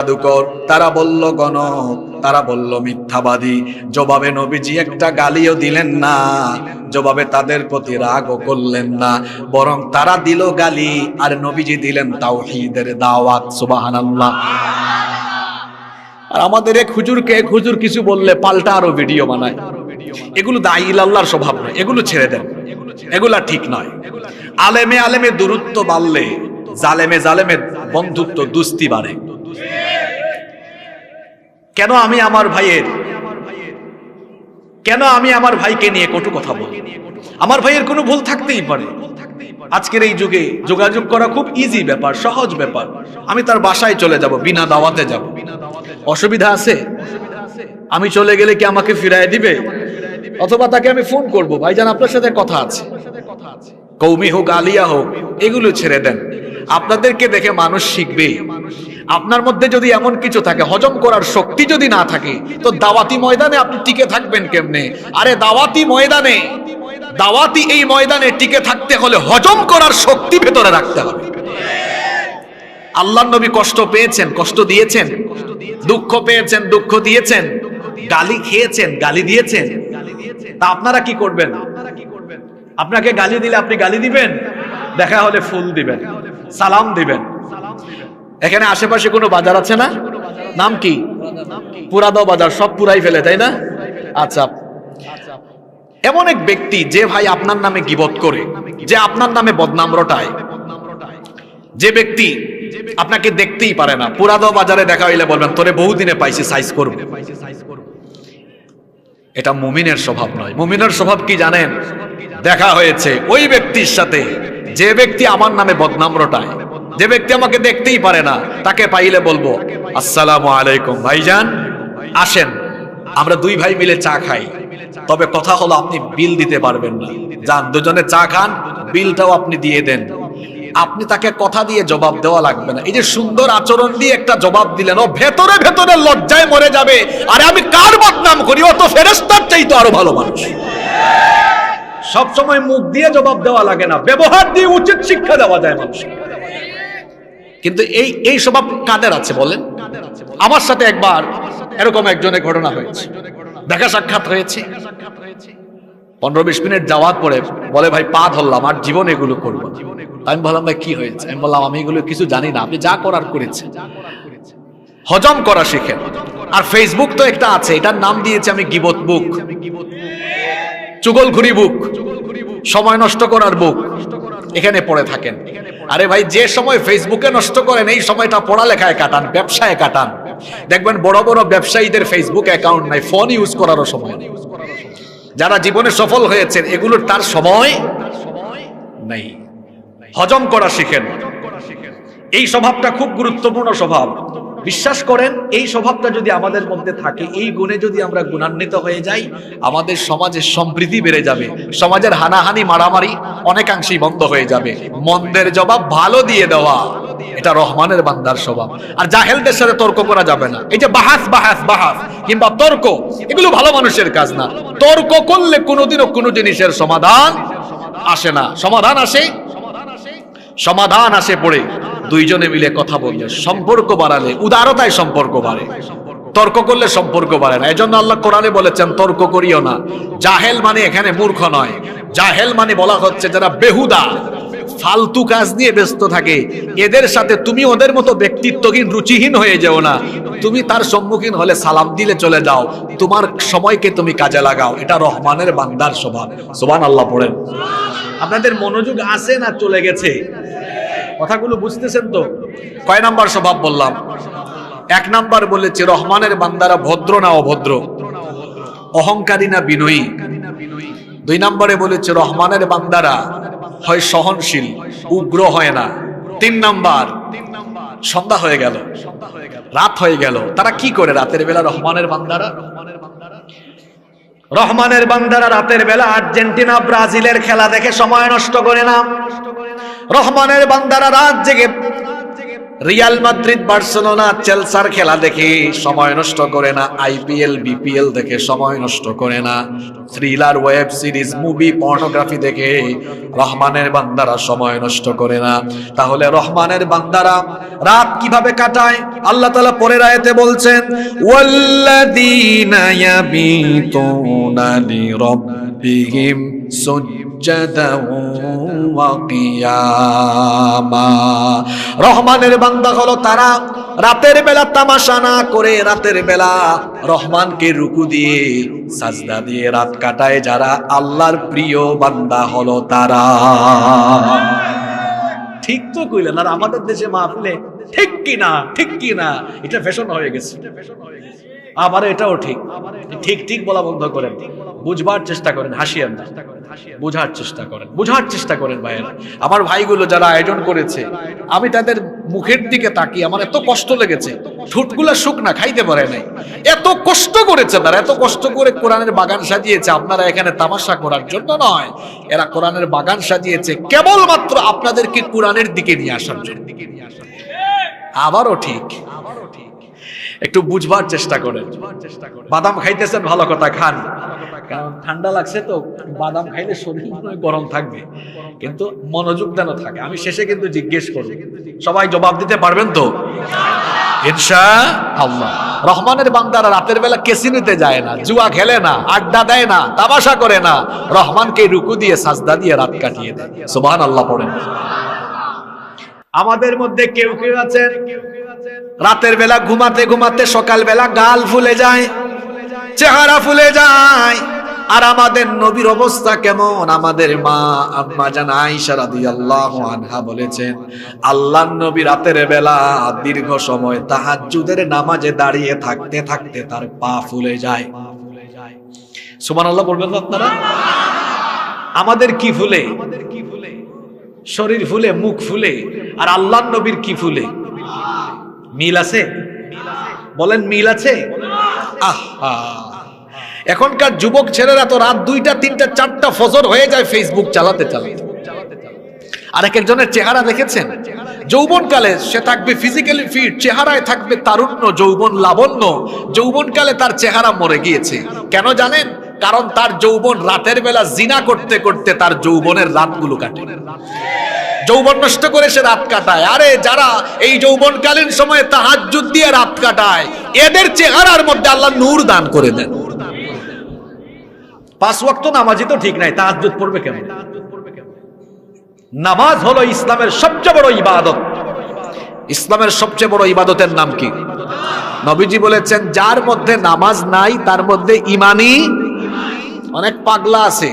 জাদুকর, তারা বলল গণক, তারা বলল মিথ্যাবাদী। জবাবে নবীজি একটা গালিও দিলেন না, জবাবে তাদের প্রতি রাগও করলেন না, বরং তারা দিল গালি আর নবীজি দিলেন তাওহীদের দাওয়াত। সুবহানাল্লাহ। আর আমাদের এক হুজুর কিছু বললে পাল্টা আরো ভিডিও বানায়। এগুলো দাঈল আল্লাহর স্বভাব নয়, এগুলো ছেড়ে দেন, এগুলা ঠিক নয়। আলেমে আলেমে দূরত্ব বাড়লে জালেমে জালেমে বন্ধুত্ব দুস্তি বাড়ে। কেন আমি আমার ভাইকে নিয়ে কটু কথা বলি? আমার ভাইয়ের কোনো ভুল থাকতেই পারে। আজকের এই যুগে যোগাযোগ করা খুব ইজি ব্যাপার, সহজ ব্যাপার। আমি তার বাসায় চলে যাব, বিনা দাওয়াতে যাব, অসুবিধা আছে? আমি চলে গেলে কি আমাকে ফিরায় দিবে? অথবা তাকে আমি ফোন করব, ভাইজান আপনার সাথে কথা আছে। কৌমি হোক আলিয়া হোক, এগুলো ছেড়ে দেন। আপনাদেরকে দেখে মানুষ শিখবে। আপনার মধ্যে যদি এমন কিছু থাকে, হজম করার শক্তি যদি না থাকে, তো দাওয়াতি ময়দানে আপনি টিকে থাকবেন কেমনে? আরে দাওয়াতি এই ময়দানে টিকে থাকতে হলে হজম করার শক্তি ভেতরে রাখতে হবে। আল্লাহর নবী কষ্ট পেয়েছেন, কষ্ট দিয়েছেন, দুঃখ পেয়েছেন, দুঃখ দিয়েছেন, গালি খেয়েছেন, গালি দিয়েছেন। তা আপনারা কি করবেন? আপনাকে গালি দিলে আপনি গালি দিবেন? দেখা হলে ফুল দিবেন, সালাম দিবেন। এখানে আশেপাশে কোনো বাজার আছে না? নাম কি? পুরাদাও বাজার। সব পুরাই ফেলে, তাই না? আচ্ছা, এমন এক ব্যক্তি যে ভাই আপনার নামে গীবত করে, যে আপনার নামে বদনাম রটায়, যে ব্যক্তি আপনাকে দেখতেই পারে না, পুরাদাও বাজারে দেখা হইলে বলবেন তোরে বহুদিনে পাইছি, সাইজ করব। এটা মুমিনের স্বভাব নয়। মুমিনের স্বভাব কি জানেন? দেখা হয়েছে ওই ব্যক্তির সাথে যে ব্যক্তি আমার নামে বদনাম রটায়, যে ব্যক্তি আমাকে দেখতেই পারে না, তাকে পাইলে বলবো আসসালামু আলাইকুম ভাইজান, আসেন আমরা দুই ভাই মিলে চা খাই। তবে কথা হলো আপনি বিল দিতে পারবেন না, যান দুজনে চা খান, বিলটাও আপনি দিয়ে দেন। আপনি তাকে কথা দিয়ে জবাব দেওয়া লাগবে না। এই যে সুন্দর আচরণ দিয়ে একটা জবাব দিলেন, ও ভেতরে ভেতরে লজ্জায় মরে যাবে, আরে আমি কার বদনাম করি, ও তো ফেরেশতার চাইতে আরো ভালো মানুষ। সব সময় মুখ দিয়ে জবাব দেওয়া লাগে না, ব্যবহার দিয়ে উচিত শিক্ষা দেওয়া যায় মানুষকে। কিন্তু এই স্বভাব কাদের আছে বলেন? আমার সাথে একবার এরকম একজনের ঘটনা হয়েছে, দেখা সাক্ষাৎ হয়েছে। 15-20 মিনিট যাওয়ার পরে বলে ভাই পা ধরলাম, আর জীবন এগুলো করবো। আমি বললাম ভাই কি হয়েছে? আমি বললাম আমি এগুলো কিছু জানি না, আপনি যা করার করেছেন। হজম করা শিখেন। আর ফেসবুক তো একটা আছে, এটার নাম দিয়েছে আমি গীবত বুক, চুগলখুরি বুক, সময় নষ্ট করার বুক। এখানে পড়ে থাকেন। আরে ভাই যে সময় ফেসবুকে নষ্ট করেন, এই সময়টা পড়ালেখায় কাটান, ব্যবসায় কাটান। দেখবেন বড় বড় ব্যবসায়ীদের ফেসবুক অ্যাকাউন্ট নাই, ফোন ইউজ করারও সময় নেই। যারা জীবনে সফল হয়েছেন এগুলোর তার সময় নেই। হজম করা শিখেন। এই স্বভাবটা খুব গুরুত্বপূর্ণ স্বভাব। বিশ্বাস করেন, এই স্বভাবটা যদি আমাদের মধ্যে থাকে, এই গুণে যদি আমরা গুণান্বিত হয়ে যাই, আমাদের সমাজের সম্প্রীতি বেড়ে যাবে, সমাজের হানাহানি মারামারি অনেকাংশেই বন্ধ হয়ে যাবে। মন্দের জবাব ভালো দিয়ে দেওয়া, এটা রহমানের বান্দার স্বভাব। আর জাহেলদের সাথে তর্ক করা যাবে না। এই যে বাহাস কিংবা তর্ক, এগুলো ভালো মানুষের কাজ না। তর্ক করলে কোনোদিনও কোনো জিনিসের সমাধান আসে না। সমাধান আসে পড়ে দুইজনে মিলে কথা বললে, সম্পর্ক বাড়ালে, উদারতায় সম্পর্ক বাড়ে। তর্ক করলে সম্পর্ক বাড়ে না। এজন্য আল্লাহ কোরআনে বলেছেন তর্ক করিও না। জাহেল মানে এখানে মূর্খ নয়, জাহেল মানে বলা হচ্ছে যারা বেহুদা ফালতু কাজ নিয়ে ব্যস্ত থাকে, এদের সাথে তুমি ওদের মতো ব্যক্তিত্বহীন রুচিহীন হয়ে যেও না। তুমি তার সম্মুখীন হলে সালাম দিলে চলে যাও, তোমার সময়কে তুমি কাজে লাগাও। এটা রহমানের বান্দার স্বভাব। সুবহানাল্লাহ পড়েন। আপনাদের মনোযোগ আছে না চলে গেছে? কথাগুলো বুঝতেছেন তো? কয় নাম্বার স্বভাব বললাম? 1 নাম্বার বলেছে রহমানের বান্দারা ভদ্র না অভদ্র, অহংকারী না বিনয়ী। 2 নম্বরে বলেছে রহমানের বান্দারা হয় সহনশীল, উগ্র হয় না। 3 নাম্বার, সন্ধ্যা হয়ে গেল, রাত হয়ে গেল, তারা কি করে রাতের বেলা? রহমানের বান্দারা রাতের বেলা আর্জেন্টিনা ব্রাজিলের খেলা দেখে সময় নষ্ট করে না। রহমানের বান্দারা রাত জেগে রিয়াল মাদ্রিদ, বার্সেলোনা, চেলসার খেলা দেখে সময় নষ্ট করে না, আইপিএল, বিপিএল দেখে সময় নষ্ট করে না, thriller, web series, movie, pornography দেখে রহমানের বান্দারা সময় নষ্ট করে না। তাহলে রহমানের বান্দারা রাত কিভাবে কাটায়? আল্লাহ তাআলা পরের আয়াতে বলছেন, ওয়াল্লাযীনা ইয়াবিতুনা লিরাব্বিহিম সুজদাও ওয়া কিয়ামা। রহমানের বান্দা হলো তারা রাতের বেলা তামাশা না করে রাতের বেলা রহমানকে রুকু দিয়ে সাজদা দিয়ে রাত কাটায় যারা, আল্লাহর প্রিয় বান্দা হলো তারা। ঠিক তো কইলেন। আর আমাদের দেশে মাহফিলে ঠিক কিনা, ঠিক কিনা, এটা ফ্যাশন হয়ে গেছে। আবার এটাও ঠিক, ঠিক ঠিক বলা বন্ধ করেন, বুঝবার চেষ্টা করেন, হাসিয়েন না, বুঝার চেষ্টা করেন, বুঝার চেষ্টা করেন ভাইয়েরা। আমার ভাইগুলো যারা আয়োজন করেছে, আমি তাদের মুখের দিকে তাকিয়ে আমার এত কষ্ট লেগেছে, ঠোঁটগুলা শুকনা, খাইতে পারে নাই, এত কষ্ট করেছে তারা, এত কষ্ট করে কোরআনের বাগান সাজিয়েছে। আপনারা এখানে তামাশা করার জন্য নয়, এরা কোরআনের বাগান সাজিয়েছে কেবলমাত্র আপনাদেরকে কোরআনের দিকে নিয়ে আসার জন্য। আবারও ঠিক, একটু বুঝবার চেষ্টা করেন। বাদাম খাইতেছেন, ভালো কথা, খান, কারণ ঠান্ডা লাগছে তো, বাদাম খাইলে শরীর গরম থাকবে, কিন্তু মনোযোগ যেন থাকে। আমি শেষে কিন্তু জিজ্ঞেস করব, সবাই জবাব দিতে পারবেন তো ইনশাআল্লাহ? রহমানের বান্দারা রাতের বেলা ক্যাসিনোতে যায় না, জুয়া খেলে না, আড্ডা দেয় না, তামাশা করে না, রহমানকে রুকু দিয়ে সাজদা দিয়ে রাত কাটিয়ে দেয়। সুবহানাল্লাহ পড়েন। আমাদের মধ্যে কেউ কেউ আছেন রাতের বেলা ঘুমাতে ঘুমাতে সকাল বেলা গাল ফুলে যায়, চেহারা ফুলে যায়। আর আমাদের নবীর অবস্থা কেমন? আমাদের মা আম্মা জান আয়েশা রাদিয়াল্লাহু আনহা বলেছেন, আল্লাহর নবী রাতের বেলা দীর্ঘ সময় তাহাজ্জুদের নামাজে দাঁড়িয়ে থাকতে থাকতে তার পা ফুলে যায়। সুবহানাল্লাহ বলবেন না আপনারা? আমাদের কি ফুলে? শরীর ফুলে, মুখ ফুলে, আর আল্লাহর নবীর কি ফুলে? মিল আছে? বলেন মিল আছে? আহা, এখনকার যুবক ছেলেরা তো রাত 2টা 3টা 4টা ফজর হয়ে যায় ফেসবুক চালাতে চালাতে। আর এক একজনের চেহারা দেখেছেন? যৌবনকালে সে থাকবে ফিজিক্যালি ফিট, চেহারায় থাকবে তারুণ্য, যৌবন, লাবণ্য। যৌবনকালে তার চেহারা মরে গিয়েছে। কেন জানেন? কারণ তার যৌবন রাতের বেলা জিনা করতে করতে তার যৌবনের রাতগুলো কাটে, যৌবন নষ্ট করে সে রাত কাটায়। আরে যারা এই যৌবনকালীন সময়ে তাহাজ্জুদ দিয়ে রাত কাটায়, এদের চেহারার মধ্যে আল্লাহ নূর দান করে দেন। 5 ওয়াক্ত নামাজি তো ঠিক নাই, তাহাজ্জুদ পড়বে কেমন? নামাজ হলো ইসলামের সবচেয়ে বড় ইবাদত। ইসলামের সবচেয়ে বড় ইবাদতের নাম কি? নবীজি বলেছেন, যার মধ্যে নামাজ নাই তার মধ্যে ইমানই। অনেক পাগলা আছে,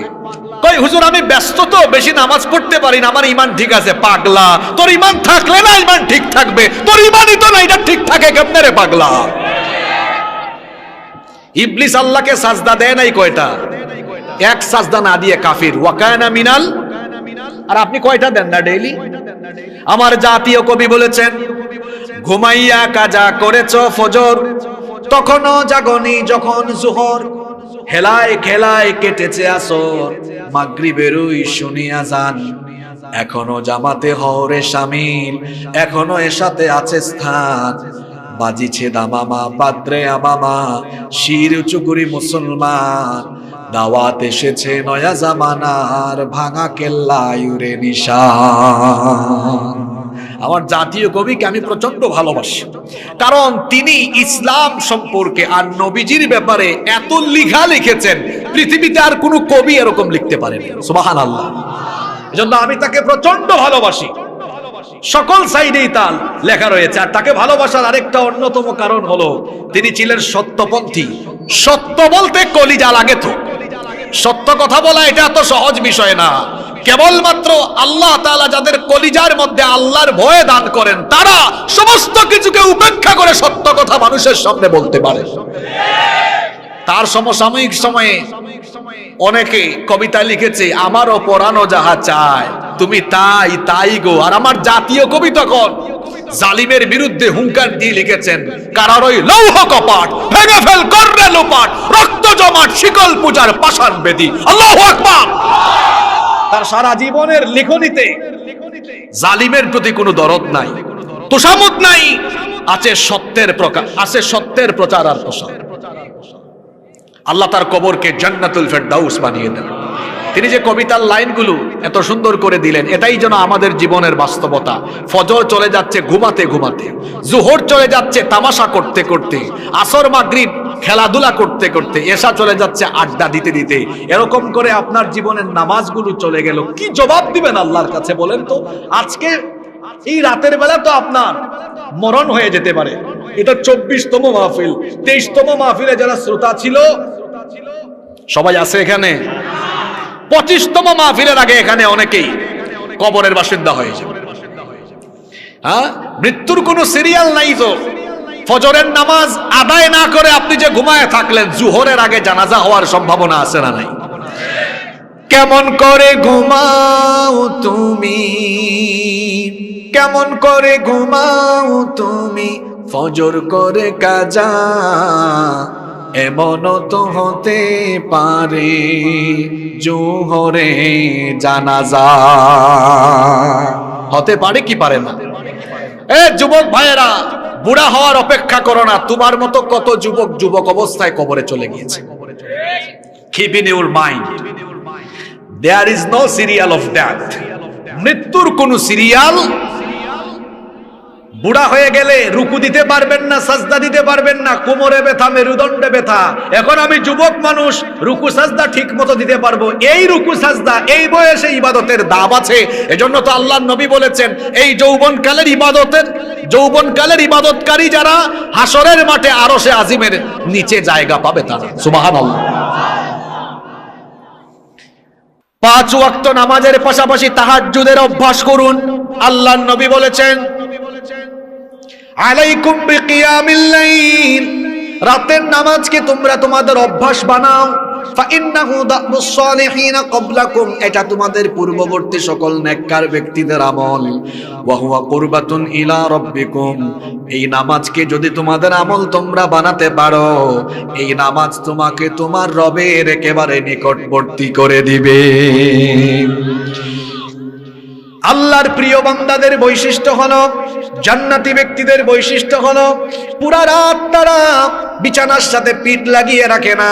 কই হুজুর আমি ব্যস্ত তো, বেশি নামাজ পড়তে পারি না, আমার ইমান ঠিক আছে। পাগলা, তোর ইমান থাকলে না ইমান ঠিক থাকবে, তোর ইমানই তো না, এটা ঠিক থাকে কেমনে রে পাগলা? ইবলিস আল্লাহকে সাজদা দেয় নাই কয়টা? এক সাজদা না দিয়ে কাফির। ওয়াকানা মিনাল, আর আপনি কয়টা দেন না ডেইলি? আমার জাতীয় কবি বলেছেন, ঘুমাইয়া কাজা করেছো ফজর, তখনও জাগনি যখন জোহর, হেলায় খেলায় কেটেছে আসর, মাগরিবেরই শুনিয়া যান, এখনো জামাতে হরে শামিল, এখনো এসাতে আছে স্থান, বাজিছে দামামা পাত্রে আমামা, শির উঁচু করি মুসলমান, দাওয়াত এসেছে নয়া জামানার, ভাঙা কেল্লায় উড়ে নিশান। আমার জাতীয় কবিকে আমি প্রচন্ড ভালোবাসি, কারণ তিনি ইসলাম সম্পর্কে আর নবীজির ব্যাপারে এত লেখা লিখেছেন, পৃথিবীতে আর কোনো কবি এরকম লিখতে পারেনি। সুবহানাল্লাহ। এজন্য আমি তাকে প্রচন্ড ভালোবাসি। সকল সাইডেই তার লেখা রয়েছে। আর তাকে ভালোবাসার আরেকটা অন্যতম কারণ হলো, তিনি ছিলেন সত্যপন্থী। সত্য বলতে কলিজা লাগে তো, সত্য কথা বলা এটা এত সহজ বিষয় না। কেবলমাত্র আল্লাহ তাআলা যাদের কলিজার মধ্যে আল্লাহর ভয় দান করেন, তারা সমস্ত কিছুকে উপেক্ষা করে সত্য কথা মানুষের সামনে বলতে পারে। তার সমসাময়িক সময়ে অনেকে কবিতা লিখেছে, আমারও পরানো যাহা চায় তুমি তাই তাই গো। আর আমার জাতীয় কবি তখন জালিমের বিরুদ্ধে হুঙ্কার দিয়ে লিখেছেন, কারারই লৌহ কপাট ভেঙে ফেল কররে লোপাট, রক্ত জমাট শিকল পূজার পাষাণ বেদী। আল্লাহু আকবার। তার সারা জীবনের লেখনীতে জালিমের প্রতি কোনো দরদ নাই, তোষামোদ নাই, আছে সত্যের প্রকাশ, আছে সত্যের প্রচার আর প্রসার। আল্লাহ তার কবরকে জান্নাতুল ফেরদাউস বানিয়ে দেন। তিনি যে কবিতার লাইনগুলো এত সুন্দর করে দিলেন, এটাই যেন আমাদের জীবনের বাস্তবতা। ফজর চলে যাচ্ছে ঘুমাতে ঘুমাতে, জোহর চলে যাচ্ছে তামাশা করতে করতে, আসর মাগরিব খেলাধুলা করতে করতে, এশা চলে যাচ্ছে আড্ডা দিতে দিতে। এরকম করে আপনার জীবনের নামাজগুলো চলে গেল। কি জবাব দিবেন আল্লাহর কাছে বলেন তো? আজকে এই রাতের বেলা তো আপনার মরণ হয়ে যেতে পারে। এটা 24তম মাহফিল, 23তম মাহফিলে যারা শ্রোতা ছিল সবাই আছে এখানে। 25তম মাহফিলের আগে এখানে অনেকেই কবরের বাসিন্দা হয়ে যাবে। হ্যাঁ, মৃত্যুর কোনো সিরিয়াল নাই তো। ফজরের নামাজ আদায় না করে আপনি যে ঘুমায় থাকলেন, জোহরের আগে জানাজা হওয়ার সম্ভাবনা আছে না নাই? কেমন করে ঘুমাও তুমি, কেমন করে ঘুমাও তুমি, ফজর করে কাজা, এমন তো হতে পারে জোহরে জানাজা। হতে পারে কি পারে না? এ যুবক ভাইয়েরা, বুড়া হওয়ার অপেক্ষা করো না। তোমার মতো কত যুবক যুবক অবস্থায় কবরে চলে গিয়েছে। Keep in your mind, there is no serial of death. মৃত্যুর কোন সিরিয়াল। বুড়া হয়ে গেলে রুকু দিতে পারবেন না, সাজদা দিতে পারবেন না, কোমরে ব্যথা, মেরুদণ্ডে ব্যথা। এখন আমি যুবক মানুষ, রুকু সাজদা ঠিক মতো দিতে পারবো। এই রুকু সাজদা এই বয়সে ইবাদতের দাম আছে। এজন্য তো আল্লাহর নবী বলেছেন, এই যৌবনকালের ইবাদতকারী যারা হাসরের মাঠে আরশে আজিমের নিচে জায়গা পাবে তারা। সুবহানাল্লাহ। 5 ওয়াক্ত নামাজের পাশাপাশি তাহাজ্জুদের অভ্যাস করুন। আল্লাহর নবী বলেছেন, আলাইকুম বিকিয়ামিল লাইল, রাতের নামাজকে তোমরা তোমাদের অভ্যাস বানাও। ফাইন্নাহু দাবুস সালিহিন ক্বাবলাকুম, এটা তোমাদের পূর্ববর্তী সকল নেককার ব্যক্তিদের আমল। ওয়া হুয়া কুরবাতুন ইলা রাব্বিকুম, এই নামাজকে যদি তোমাদের আমল তোমরা বানাতে পারো, এই নামাজ তোমাকে তোমার রবের একেবারে নিকটবর্তী করে দিবে। আল্লাহর প্রিয় বান্দাদের বৈশিষ্ট্য হলো, জান্নাতি ব্যক্তিদের বৈশিষ্ট্য হলো, পুরা রাত তারা বিছানার সাথে পিঠ লাগিয়ে রাখে না।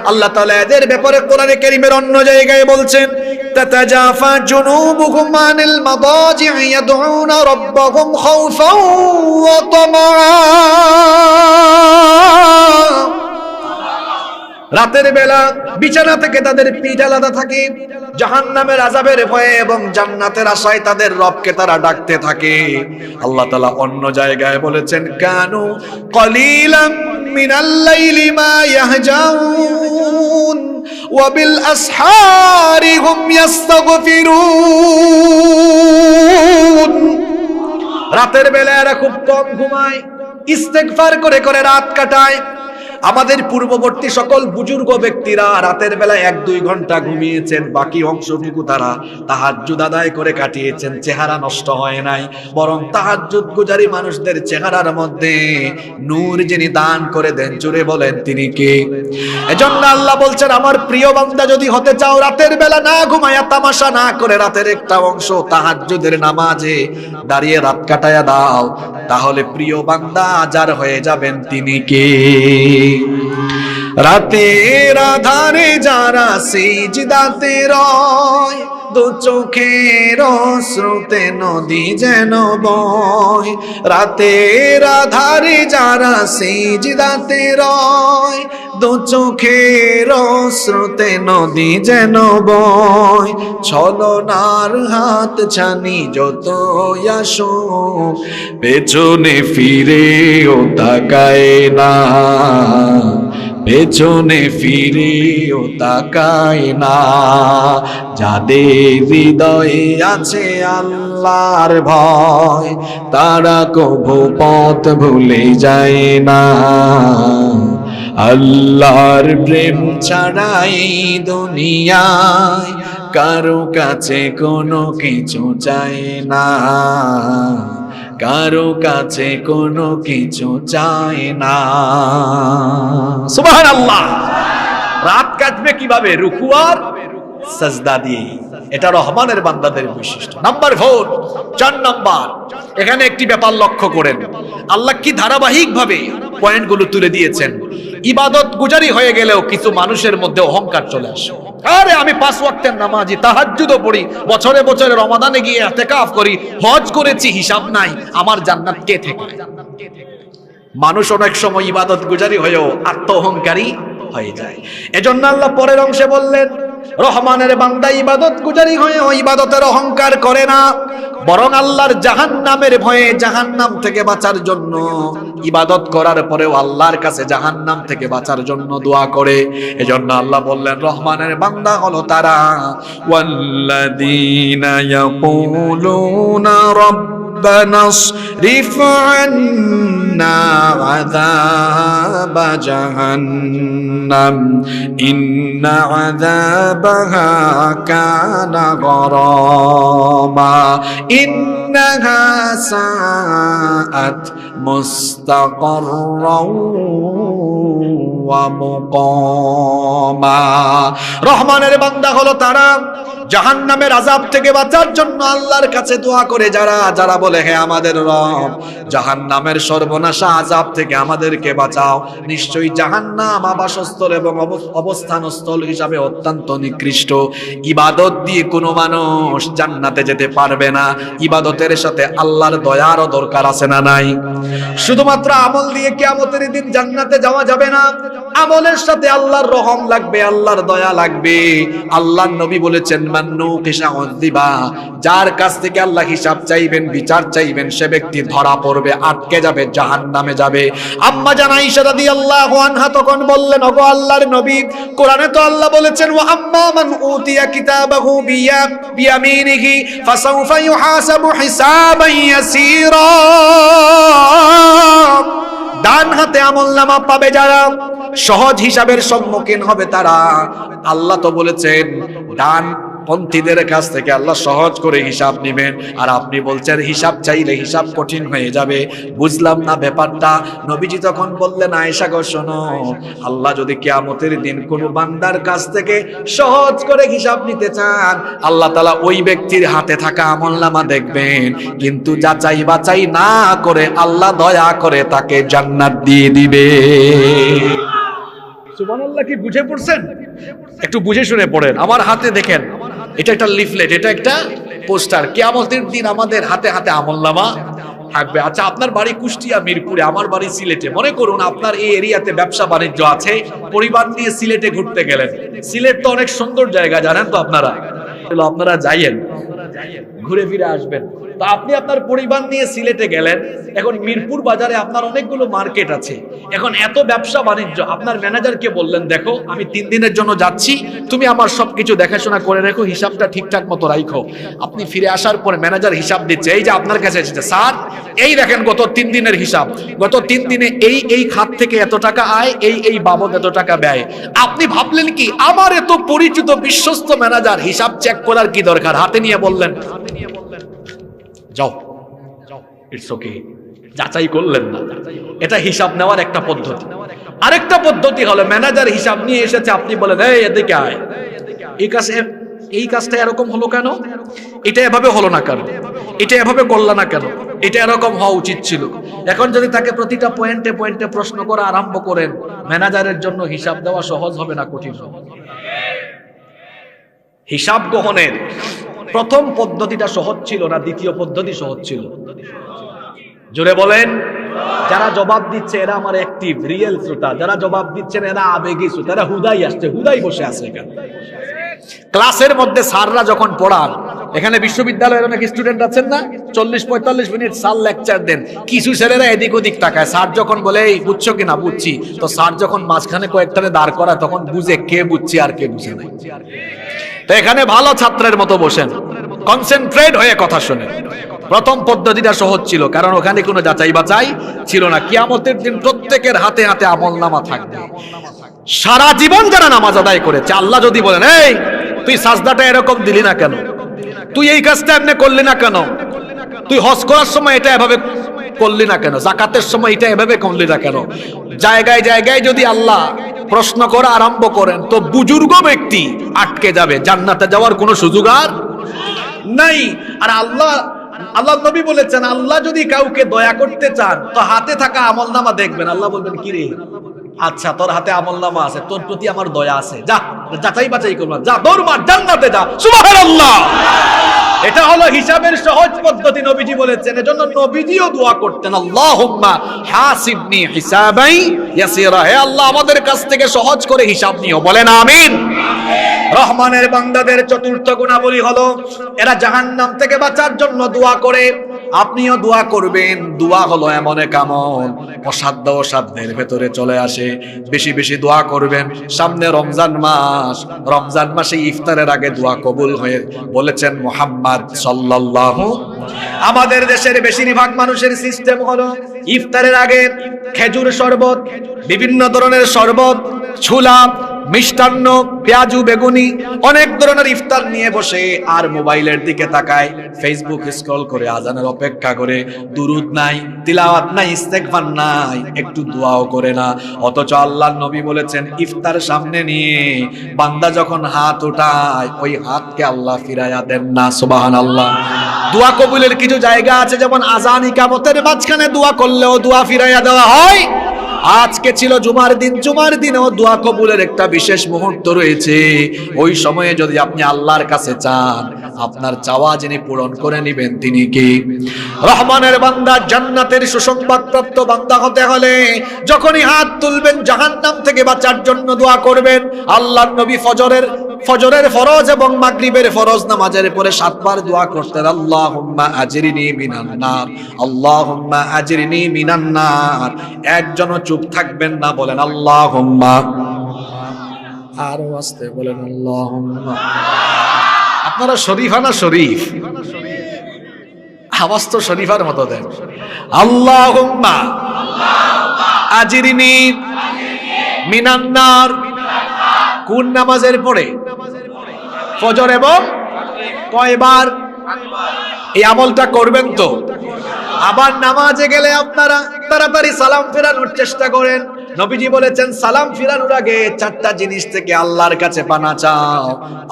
আল্লাহ তাআলা এদের ব্যাপারে কোরআনে কারীমের অন্য জায়গায় বলছেন, তাতাজাফা জুনুবুহুম আনিল মাদাজি ইয়াদউনা রাব্বাহুম খাউফান ওয়া তামাআ। রাতের বেলা বিছানা থেকে তাদের পিঠ আলাদা থাকে, জাহান্নামের আযাবের ভয়ে এবং জান্নাতের আশায় তাদের রবকে তারা ডাকতে থাকে। আল্লাহ তাআলা অন্য জায়গায় বলেছেন, কানু কলিলাম মিনাল লাইলি মা ইয়াহজাউন ওয়া বিল আসহারি হুম ইস্তাগফিরুন। রাতের বেলা এরা খুব কম ঘুমায়, ইস্তেগফার করে করে রাত কাটায়। আমাদের পূর্ববর্তী সকল বুজুর্গ ব্যক্তিরা রাতের বেলা 1-2 ঘন্টা ঘুমিয়েছেন, বাকি অংশটুকু তারা তাহাজ্জুদ আদায় করে কাটিয়েছেন। চেহারা নষ্ট হয় নাই, বরং তাহাজ্জুদ গুজারি মানুষদের চেহারার মধ্যে নূর যিনি দান করে দেন, জুড়ে বলেন তিনি কে? এজন্য আল্লাহ বলছেন, আমার প্রিয় বান্দা যদি হতে চাও, রাতের বেলা না ঘুমায়া তামাশা না করে রাতের একটা অংশ তাহাজ্জুদের নামাজে দাঁড়িয়ে রাত কাটায়া দাও, তাহলে প্রিয় বান্দা যার হয়ে যাবেন তিনি কে? রাতের আধারে যারা সিজদাতে রয়, দু চোখের অশ্রুতে নদী যেন বয়। রাতের আধারে যারা সিজদাতে রয়, দু চোখের অশ্রুতে নদী যেন বয়। ছলনার হাত ছানি যত আসো, পেছনে ফিরেও তাকায় না, পেছনে ফিরেও তাকায় না। যাদের হৃদয়ে আছে আল্লাহর ভয়, তারা কভু পথ ভুলে যায় না। আল্লাহর প্রেম ছাড়াই দুনিয়ায় কারো কাছে কোনো কিছু চায় না, কারো কাছে কোনো কিছু চায় না। সুবহানাল্লাহ। রাত কাটবে কিভাবে? রুকু আর সাজদা দিয়ে। এটা রহমানের বান্দাদের বৈশিষ্ট্য। নাম্বার 4, 4 নাম্বার, এখানে একটি ব্যাপার লক্ষ্য করেন, আল্লাহ কি ধারাবাহিকভাবে পয়েন্টগুলো তুলে দিয়েছেন। ইবাদত গুজারি হয়ে গেলেও কিছু মানুষের মধ্যে অহংকার চলে আসে। আরে আমি 5 ওয়াক্তের নামাজি, তাহাজ্জুদও পড়ি, বছরে বছরে রমাদানে গিয়ে ইতিকাফ করি, হজ করেছি, হিসাব নাই, আমার জান্নাত কে ঠেকায়? মানুষ অনেক সময় ইবাদত গুজারি হয়েও আত্ম অহংকারী হয়ে যায়। এজন্য আল্লাহ পরের অংশে বললেন, রহমানের বান্দা ইবাদত গুজারি হয়ে ইবাদতের অহংকার করে না, বরং আল্লাহর জাহান্নামের ভয়ে, জাহান্নাম থেকে বাঁচার জন্য ইবাদত করার পরেও আল্লাহর কাছে জাহান্নাম থেকে বাঁচার জন্য দোয়া করে। এজন্য আল্লাহ বললেন রহমানের বান্দা হলো তারা, ওয়াল্লাযীনা ইয়াকুলুনা ربنا اصرف عنا عذاب جهنم إن عذابها كان غراما إنها ساءت مستقرا ومقاما। রহমানের বান্দা হলো তারা জাহান্নামের আযাব থেকে বাঁচার জন্য আল্লাহর কাছে দোয়া করে যারা, যারা বলে হে আমাদের রব, জাহান্নামের সর্বনাশা আযাব থেকে আমাদেরকে বাঁচাও। নিশ্চয়ই জাহান্নাম আবাসস্থল এবং অবস্থানস্থল হিসাবে অত্যন্ত নিকৃষ্ট। ইবাদত দিয়ে কোনো মানুষ জান্নাতে যেতে পারবে না। ইবাদতের সাথে আল্লাহর দয়ারও দরকার আছে না নাই? শুধুমাত্র আমল দিয়ে কিয়ামতের দিন জান্নাতে যাওয়া যাবে না, আমলের সাথে আল্লাহর রহম লাগবে, আল্লাহর দয়া লাগবে। আল্লাহর নবী বলেছেন, মান্নু কিসা উযিবা, যার কাছ থেকে আল্লাহ হিসাব চাইবেন, বিচার চাইবেন, সে ব্যক্তি ধরা পড়বে, আটকে যাবে, জাহান্নামে যাবে। আম্মা জান আয়েশা রাদিয়াল্লাহু আনহা তখন বললেন, ওগো আল্লাহর নবী, কোরআনে তো আল্লাহ বলেছেন, ওয়া আম্মা মান উতিয়া কিতাবাহু বিয়ামিনিহি ফাসাউফা ইউহাসাবু হিসাবান ইয়াসীরা। ডান হাতে আমলনামা পাবে যারা, সহজ হিসাবের সম্মুখীন হবে তারা। আল্লাহ তো বলেছেন ডান পন্থীদের কাছ থেকে আল্লাহ সহজ করে হিসাব নেবেন, আর আপনি বলছেন হিসাব চাইলে হিসাব কঠিন হয়ে যাবে। বুঝলাম না ব্যাপারটা। নবীজি তখন বললেন, আয়েশা গো শোনো, আল্লাহ যদি কিয়ামতের দিন কোনো বান্দার কাছ থেকে সহজ করে হিসাব নিতে চান, আল্লাহ তাআলা ওই ব্যক্তির হাতে থাকা আমলনামা দেখবেন, কিন্তু যাচাই বাছাই না করে আল্লাহ দয়া করে তাকে জান্নাত দিয়ে দিবে। সুবহানাল্লাহ। কি বুঝে পড়ছেন? একটু বুঝে শুনে পড়েন। আমার হাতে দেখেন, এটা একটা লিফলেট, এটা একটা পোস্টার। কিয়ামতের দিন আমাদের হাতে হাতে আমলনামা থাকবে। আচ্ছা, আপনার বাড়ি কুষ্টিয়া মিরপুরে, আমার বাড়ি সিলেটে। মনে করুন আপনার এই এরিয়াতে ব্যবসা বাণিজ্য আছে, পরিবার নিয়ে সিলেটে ঘুরতে গেলেন। সিলেট তো অনেক সুন্দর জায়গা, জানেন তো আপনারা। আপনারা যাইয়েন, ঘুরে ফিরে আসবেন। তো আপনি আপনার পরিবার নিয়ে সিলেটে গেলেন। এখন মিরপুর বাজারে আপনার অনেকগুলো মার্কেট আছে। এখন এত ব্যবসা বাণিজ্য, আপনার ম্যানেজারকে বললেন, দেখো আমি 3 দিনের জন্য যাচ্ছি, তুমি আমার সবকিছু দেখাশোনা করে রেখো, হিসাবটা ঠিকঠাক মতো রাখো। আপনি ফিরে আসার পরে ম্যানেজার হিসাব দিচ্ছে, এই যে আপনার কাছে এসেছে, স্যার এই দেখেন গত 3 দিনের হিসাব, গত 3 দিনে এই খাত থেকে এত টাকা আয়, এই বাবদ এত টাকা ব্যয়। আপনি ভাবলেন কি, আমার এত পরিচিত বিশ্বস্ত ম্যানেজার, হিসাব চেক করার কি দরকার? হাতে নিয়ে বললেন, যাও, ইটস ওকে। যাচাই করলেন না। এটা হিসাব নেওয়ার একটা পদ্ধতি। আরেকটা পদ্ধতি হলো, ম্যানেজার হিসাব নিয়ে এসেছে, আপনি বলেন, এই এদিকে আয়, এই কাজটা এরকম হলো কেন, এটা এভাবে হলো না কেন, এটা এভাবে করলা না কেন, এটা এরকম হওয়া উচিত ছিল। এখন যদি তাকে প্রতিটা পয়েন্টে পয়েন্টে প্রশ্ন করা আরম্ভ করেন, ম্যানেজারের জন্য হিসাব দেওয়া সহজ হবে না কঠিন হবে? হিসাব গ্রহণের প্রথম পদ্ধতিটা সহজ ছিল না দ্বিতীয় পদ্ধতি সহজ ছিল? জোরে বলেন। যারা জবাব দিচ্ছে এরা আমার অ্যাক্টিভ রিয়েল শ্রোতা, যারা জবাব দিচ্ছেন এরা আবেগী শ্রোতা, এরা হুদাই আসছে, হুদাই বসে আছে এখানে। ক্লাসের মধ্যে স্যাররা যখন পড়ান, এখানে বিশ্ববিদ্যালয়ের অনেক স্টুডেন্ট আছেন না, 40-45 মিনিট স্যার লেকচার দেন, কিছু ছেলেরা এদিক ওদিক তাকায়। স্যার যখন বলে এই বুঝছো কিনা, বুঝছি, তো স্যার যখন মাঝখানে কয়েকটারে দাঁড় করায় তখন বুঝে কে বুঝছি আর কে বুঝে নাই। তো এখানে ভালো ছাত্রের মতো বসেন, কনসেন্ট্রেট হয়ে কথা শোনেন। প্রথম পদ্ধতিটা সহজ ছিল, কারণ ওখানে কোনো যাচাই বাছাই ছিল না। কিয়ামতের দিন প্রত্যেকের হাতে হাতে আমলনামা থাকবে। সারা জীবন যারা নামাজ আদায় করেছে, আল্লাহ যদি বলেন, এই তুই সাজদাটা এরকম দিলি না কেন, তুই এই কাজটা এমনি করলি না কেন, তুই হজ করার সময় এটা এভাবে করলি না কেন, যাকাতের সময় এটা এভাবে করলি না কেন, জায়গায় জায়গায় যদি আল্লাহ প্রশ্ন করা আরম্ভ করেন তো বুজুর্গ ব্যক্তি আটকে যাবে, জান্নাতে যাওয়ার কোনো সুযোগ আর নাই। আর আল্লাহ নবী বলেছেন, আল্লাহ যদি কাউকে দয়া করতে চান তো হাতে থাকা আমলনামা দেখবেন, আল্লাহ বলবেন কি রে, আচ্ছা তোর হাতে আমলনামা আছে, তোর প্রতি আমার দয়া আছে, যা যাচাই বাছাই করবা, যা দৌড় মার, জান্নাতে যা। সুবহানাল্লাহ। এটা হলো হিসাবের সহজ পদ্ধতি, নবীজি বলেছেন। এজন্য নবীজিও দোয়া করতেন, আল্লাহুম্মা হাসিবনি হিসাবাই ইয়াসিরা, হে আল্লাহ আমাদের কাছ থেকে সহজ করে হিসাব নিও, বলেন আমিন। রহমানের বান্দাদের চতুর্থ গুণাবলী হলো এরা জাহান্নাম থেকে বাঁচার জন্য দোয়া করে। আপনিও দোয়া করবেন। দোয়া হলো এমন এক আমল অসাধ্য সাধ্যের ভেতরে চলে আসে। বেশি বেশি দোয়া করবেন। সামনে রমজান মাস, রমজান মাসে ইফতারের আগে দোয়া কবুল হয়ে বলেছেন মুহাম্মদ সাল্লাল্লাহু। আমাদের দেশের বেশিরভাগ মানুষের সিস্টেম হলো ইফতারের আগে খেজুর শরবত, বিভিন্ন ধরনের শরবত, ছোলা, মিষ্টান্ন, পেঁয়াজু, বেগুনি, অনেক ধরনের ইফতার নিয়ে বসে আর মোবাইলের দিকে তাকায়, ফেসবুক স্ক্রল করে, আজানের অপেক্ষা করে। দুরুদ নাই, তিলাওয়াত নাই, ইস্তেগফার নাই, একটু দোয়াও করে না। অথচ আল্লাহর নবী বলেছেন ইফতার সামনে নিয়ে বান্দা যখন হাত উঠায় ওই হাতকে আল্লাহ ফিরাইয়া দেন না। সুবহানাল্লাহ। দোয়া কবুলের কিছু জায়গা আছে, যেমন আযান ইকামতের মাঝখানে দোয়া করলেও দোয়া ফিরাইয়া দেওয়া হয়। আজকে ছিল জুমার দিন, জুমার দিনেও দোয়া কবুলের একটা বিশেষ মুহূর্ত রয়েছে। ওই সময়ে যদি আপনি আল্লাহর কাছে চান, আপনার চাওয়া যিনি পূরণ করে নেবেন তিনি কি? রহমানের বান্দা, জান্নাতের সুসংবাদপ্রাপ্ত বান্দা হতে হলে যখনই হাত তুলবেন জাহান্নাম থেকে বাঁচার জন্য দোয়া করবেন। আল্লাহর নবী ফজরের ফরজ এবং মাগরিবের ফরজ নামাজের পরে 7 বার দোয়া করতেন, আল্লাহুম্মা আজরিনি মিনান নার, আল্লাহুম্মা আজরিনি মিনান নার। একজনও চুপ থাকবেন না, বলেন আল্লাহুম্মা। আরো আস্তে বলেন আল্লাহুম্মা। আপনারা শরীফা না শরীফ? আওয়াজ তো শরীফার মতো দেন। আল্লাহুম্মা আজরিনি মিনান নার। কোন নামাজের পরে? ফজর এবং কয়বার? এই আমলটা করবেন তো? আবার নামাজে গেলে আপনারা তাড়াতাড়ি সালাম ফেরানোর চেষ্টা করেন। নবীজি বলেছেন সালাম ফিরানোর আগে 4টা জিনিস থেকে আল্লাহর কাছে পানা চাও।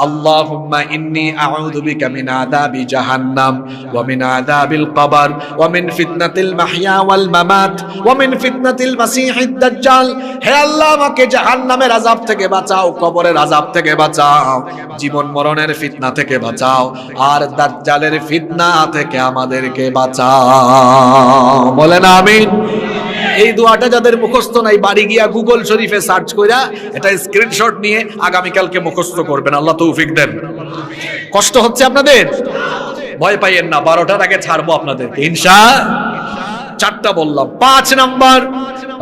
আল্লাহুম্মা ইন্নী আউযু বিকা মিন আযাবি জাহান্নাম ওয়া মিন আযাবিল কবর ওয়া মিন ফিতনাতিল মাহইয়া ওয়াল মামাত ওয়া মিন ফিতনাতিল মাসিহিদ দাজ্জাল। হে আল্লাহ আমাকে জাহান্নামের আযাব থেকে বাঁচাও, কবরের আযাব থেকে বাঁচাও, জীবন মরণের ফিতনা থেকে বাঁচাও, আর দাজ্জালের ফিতনা থেকে আমাদেরকে বাঁচাও। বলেন আমিন। এই দোয়াটা যাদের মুখস্থ নাই, বাড়ি গিয়া গুগল শরীফে সার্চ কইরা এটা স্ক্রিনশট নিয়ে আগামীকালকে মুখস্থ করবেন। আল্লাহ তৌফিক দেন। কষ্ট হচ্ছে আপনাদের? ভয় পাইয়েন না, 12টার আগে ছাড়বো আপনাদেরকে ইনশাআল্লাহ। 4টা বললাম। 5 নাম্বার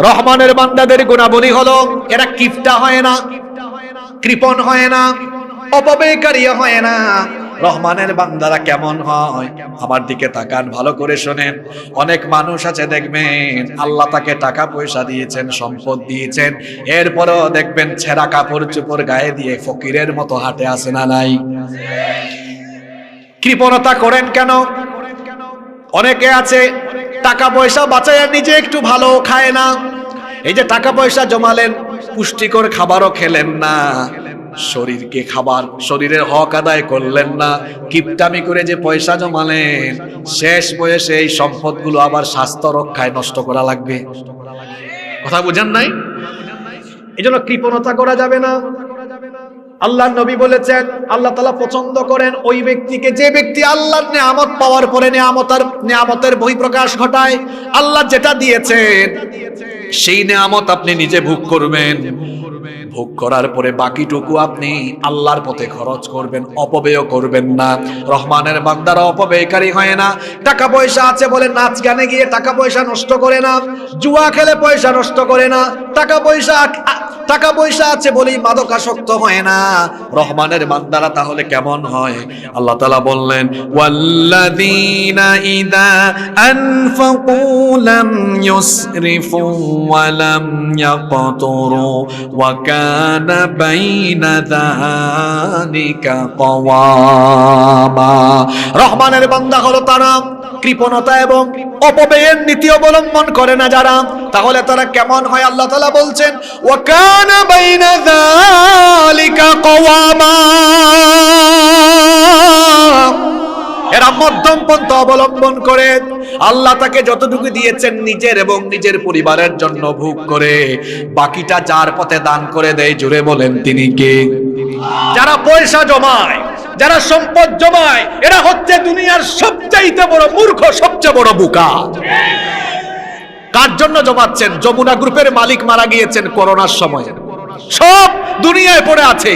রহমানের বান্দাদের গুণাবলী হলো এরা কিফটা হয় না, কৃপণ হয় না, অপব্যয়কারী হয় না। রহমানের বান্দারা কেমন হয়? আমার দিকে তাকান, ভালো করে শোনেন। অনেক মানুষ আছে দেখবেন আল্লাহ তাকে টাকা পয়সা দিয়েছেন, সম্পদ দিয়েছেন, এরপরেও দেখবেন ছেঁড়া কাপড় চোপড় গায়ে দিয়ে ফকিরের মতো হাঁটে, আছে না নাই? কৃপণতা করেন কেন? অনেকে আছে টাকা পয়সা বাঁচায় নিজে একটু ভালো খায় না। এই যে টাকা পয়সা জমালেন, পুষ্টিকর খাবারও খেলেন না, শরীরকে খাবার, শরীরের হক আদায় করলেন না, কিপটামি করে যে পয়সা জমালেন, শেষ বয়সে এই সম্পদগুলো আবার স্বাস্থ্য রক্ষায় নষ্ট করা লাগবে। কথা বুঝেন নাই? এই জন্য কৃপণতা করা যাবে না। আল্লাহর নবী বলেছেন আল্লাহ তাআলা পছন্দ করেন ওই ব্যক্তিকে যে ব্যক্তি আল্লাহর নিয়ামত পাওয়ার পরে নিয়ামতের বহিঃপ্রকাশ ঘটায়। আল্লাহ যেটা দিয়েছেন সেই নিয়ামত আপনি নিজে ভোগ করবেন, ভোগ করার পরে বাকিটুকু আপনি আল্লাহর পথে খরচ করবেন, অপব্যয় করবেন না। রহমানের বান্দারা অপব্যয়কারী হয় না। টাকা পয়সা আছে বলে নাচ গানে গিয়ে টাকা পয়সা নষ্ট করে না, জুয়া খেলে পয়সা নষ্ট করে না, টাকা পয়সা আছে বলেই মাদকাসক্ত হয় না। রহমানের বান্দারা তাহলে কেমন হয়? আল্লাহ তাআলা বললেন ওয়াল্লাযীনা ইযা আনফাকু লাম ইউসরিফু ওয়া লাম ইয়াকতুরু ওয়া কানা বাইনা যালিকা কওয়ামা। রহমানের বান্দা হলো তারা কৃপণতা এবং অপব্যয়ের নীতি অবলম্বন করে না যারা, তাহলে তারা কেমন হয়? আল্লাহ তাআলা বলছেন ওয়া কানা বাইনা যালিকা কওয়ামা, এরা মধ্যম পন্থা অবলম্বন করে আল্লাহ তাকে যতটুকু দিয়েছেন নিজের এবং নিজের পরিবারের জন্য ভোগ করে বাকিটা যার পথে দান করে দেয়। জোরে বলেন তিনি কে? যারা পয়সা জমায়, যারা সম্পদ জমায়, এরা হচ্ছে দুনিয়ার সবচাইতে বড় মূর্খ, সবচেয়ে বড় বোকা। কার জন্য জমাচ্ছেন? যমুনা গ্রুপের মালিক মারা গিয়েছেন করোনার সময়, সব দুনিয়ায় পড়ে আছে।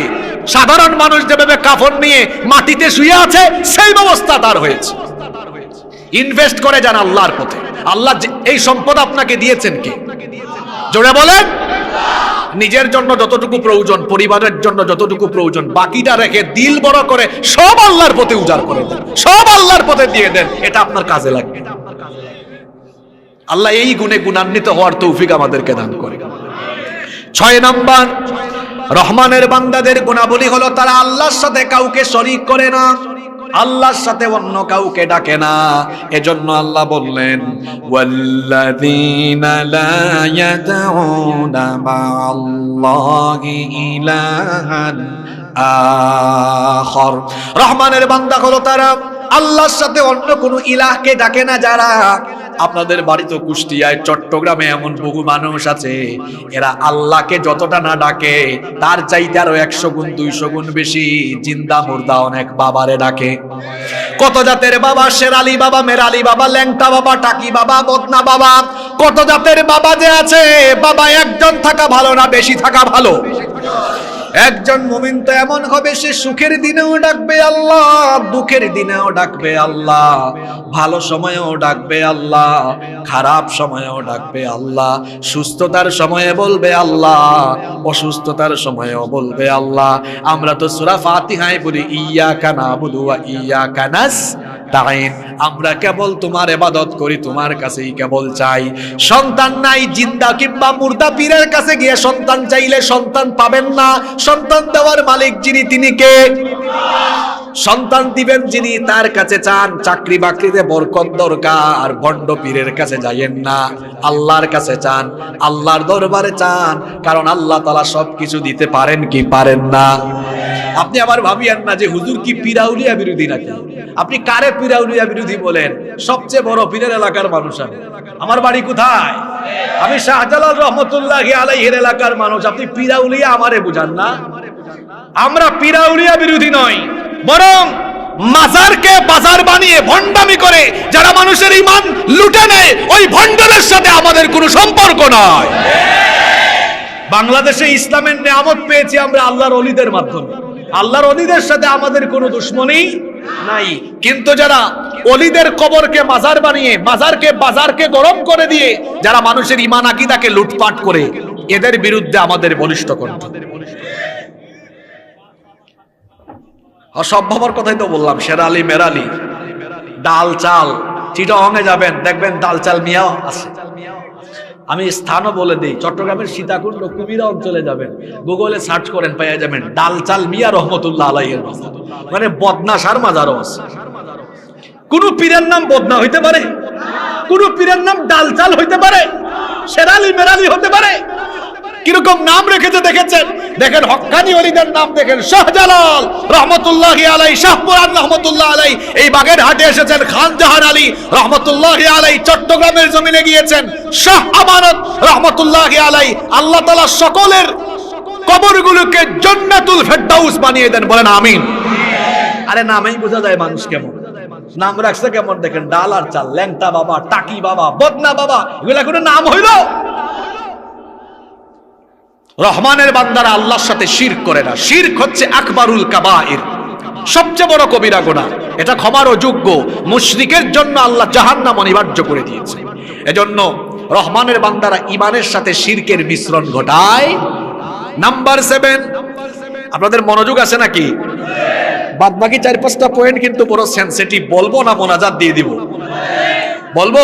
সাধারণ মানুষ যেভাবে কাফন নিয়ে মাটিতে শুয়ে আছে সেই ব্যবস্থা তার হয়েছে। ইনভেস্ট করে যান আল্লাহর পথে। আল্লাহ এই সম্পদ আপনাকে দিয়েছেন কে? জোরে বলেন। নিজের জন্য যতটুকু প্রয়োজন, পরিবারের জন্য যতটুকু প্রয়োজন, বাকিটা রেখে দিল বড় করে সব আল্লাহর পথে উজাড় করে দেন, সব আল্লাহর পথে দিয়ে দেন। এটা আপনার কাজে লাগবে। আল্লাহ এই গুণে গুণান্বিত হওয়ার তৌফিক আমাদেরকে দান করে। 6 নাম্বার, রহমানের বান্দাদের গুণাবলী হলো তারা আল্লাহর সাথে কাউকে শরীক করে না, আল্লাহর সাথে অন্য কাউকে ডাকে না। এজন্য আল্লাহ বললেন ওয়াল্লাযীনা লা ইয়াদউনা মা'আল্লাহি ইলাহান আখার। রহমানের বান্দা হলো তারা আল্লাহর সাথে অন্য কোনো ইলাহকে ডাকে না যারা। আপনাদের বাড়িতে কুষ্টিয়ায়, চট্টগ্রামে এমন বহু মানুষ আছে, এরা আল্লাহকে যতটা না ডাকে তার চাইতে আরো 100 গুণ 200 গুণ বেশি জিন্দা মুর্দা অনেক বাবারে ডাকে। কত জাতের বাবা, শেরালি বাবা, মেরালি বাবা, ল্যাংটা বাবা, টাকি বাবা, বদনা বাবা, কত জাতের বাবা যে আছে। বাবা একজন থাকা ভালো না, বেশি থাকা ভালো। একজন মুমিন তো এমন হবে, সে সুখের দিনেও ডাকবে আল্লাহ, দুঃখের দিনেও ডাকবে আল্লাহ, ভালো সময়েও ডাকবে আল্লাহ, খারাপ সময়েও ডাকবে আল্লাহ, সুস্থতার সময়ে বলবে আল্লাহ, অসুস্থতার সময়েও বলবে আল্লাহ। আমরা তো সূরা ফাতিহায় বলি ইয়াকা নাবুদু ওয়া ইয়াকা নাস্তাইন, আমরা কেবল তোমার ইবাদত করি, তোমার কাছেই কেবল চাই। সন্তান নাই, জিন্দা কিংবা মুর্দা পীরের কাছে গিয়ে সন্তান চাইলে সন্তান পাবেন না। সন্তান দেওয়ার মালিক যিনি, তিনি কে? সন্তান দিবেন যিনি, তার কাছে চান। চাকরি বাকরিতে বরকত দরকার, ভণ্ড পীরের কাছে যাইয়েন না, আল্লাহর কাছে চান, আল্লাহর দরবারে চান। কারণ আল্লাহ তাআলা সবকিছু দিতে পারেন কি পারেন না? আপনি আবার ভাবিয়েন না যে হুজুর কি পীরাউলিয়া বিরোধী নাকি। আপনি কারে পীরাউলিয়া বিরোধী বলেন? সবচেয়ে বড় পীরের এলাকার মানুষ আমি। আমার বাড়ি কোথায়? আমি শাহজালাল রহমতুল্লাহি আলাইহির এলাকার মানুষ। আপনি পীরাউলিয়া আমারে বুঝান না। আমরা পীরাউলিয়া বিরোধী নই, বরং মাজারকে বাজার বানিয়ে ভণ্ডামি করে যারা মানুষের ঈমান লুটে নেয়, ওই ভণ্ডদের সাথে আমাদের কোনো সম্পর্ক নয়। বাংলাদেশে ইসলামের নিয়ামত পেয়েছি আমরা আল্লাহর ওলিদের মাধ্যমে। আল্লাহর ওলিদের সাথে আমাদের কোনো দুশমনী নাই। কিন্তু যারা ওলিদের কবরকে মাজার বানিয়ে, মাজারকে বাজারকে গরম করে দিয়ে যারা মানুষের ঈমান আকীদাকে লুটপাট করে, এদের বিরুদ্ধে আমাদের বলিষ্ঠ কণ্ঠ। অসম্ভবর কথাই তো বললাম। শেরালি মেরালি, ডাল চাল, চিটাগংয়ে যাবেন দেখবেন ডাল চাল মিয়াও আছে। আমি স্থানও বলে দিই, চট্টগ্রামের সীতাকুণ্ড কুমিরা অঞ্চলে যাবেন, গুগলে সার্চ করেন, পাইয়া যাবেন ডাল চাল মিয়া রহমতুল্লাহ আলাইহির মাজার। মানে বদনা সার মাজারও আছে। কোন পীরের নাম বদনা হইতে পারে? কোন পীরের নাম ডাল চাল হইতে পারে? শেরালি মেরালি হতে পারে? কিরকম নাম রেখেছে দেখেছেন? দেখেন হক্কানি ওলিদের নাম দেখেন। শাহজালাল রহমতুল্লাহি আলাইহি, শাহপুরান রহমতুল্লাহ আলাইহি, এই বাগেরহাটে এসেছেন খানজাহান আলী রহমতুল্লাহি আলাইহি, চট্টগ্রামের জমিনে গিয়েছেন শাহ আমানত রহমতুল্লাহি আলাইহি। আল্লাহ তাআলা সকলের কবরগুলোকে জান্নাতুল ফেরদাউস বানিয়ে দেন, বলেন আমিন। আরে নামেই বোঝা যায় মানুষ কেমন। নাম রাখছে কেমন দেখেন, ডাল আর চাল, ল্যাংটা বাবা, টাকি বাবা, বদনা বাবা, এগুলা কোনো নাম হইল? রহমানের বান্দারা আল্লাহর সাথে শিরক করে না। শিরক হচ্ছে আকবারুল কাবাইর, সবচেয়ে বড় কবিরা গুনাহ। এটা ক্ষমার অযোগ্য। মুশরিকের জন্য আল্লাহ জাহান্নাম অনিবার্য করে দিয়েছে। এজন্য রহমানের বান্দারা ঈমানের সাথে শিরকের মিশ্রণ ঘটায়। নাম্বার 7, আপনাদের মনোযোগ আছে নাকি? বাদবাকি 4-5টা পয়েন্ট কিন্তু বড় সেনসিটিভ। বলবো না মোনাজাত দিয়ে দিব? বলবো?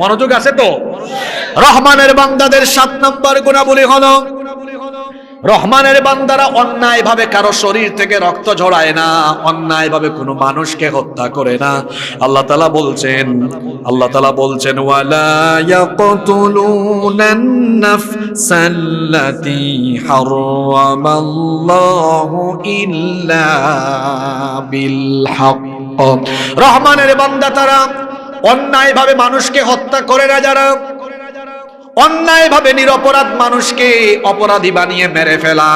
মনোযোগ আছে তো? রহমানের বান্দাদের 7 নম্বর গুণাবলী হলো রহমানের বান্দারা অন্যায় ভাবে কারো শরীর থেকে রক্ত ঝরায় না, অন্যায় ভাবে কোনো মানুষকে হত্যা করে না। আল্লাহ তাআলা বলছেন ওয়ালা ইয়াকতুলুনান নাফসাল্লাতী হারামাল্লাহু ইল্লা বিল হক। রহমানের বান্দা তারা অন্যায় ভাবে মানুষকে হত্যা করে না, যারা অন্যায় ভাবে নিরপরাধ মানুষকে অপরাধী বানিয়ে মেরে ফেলা,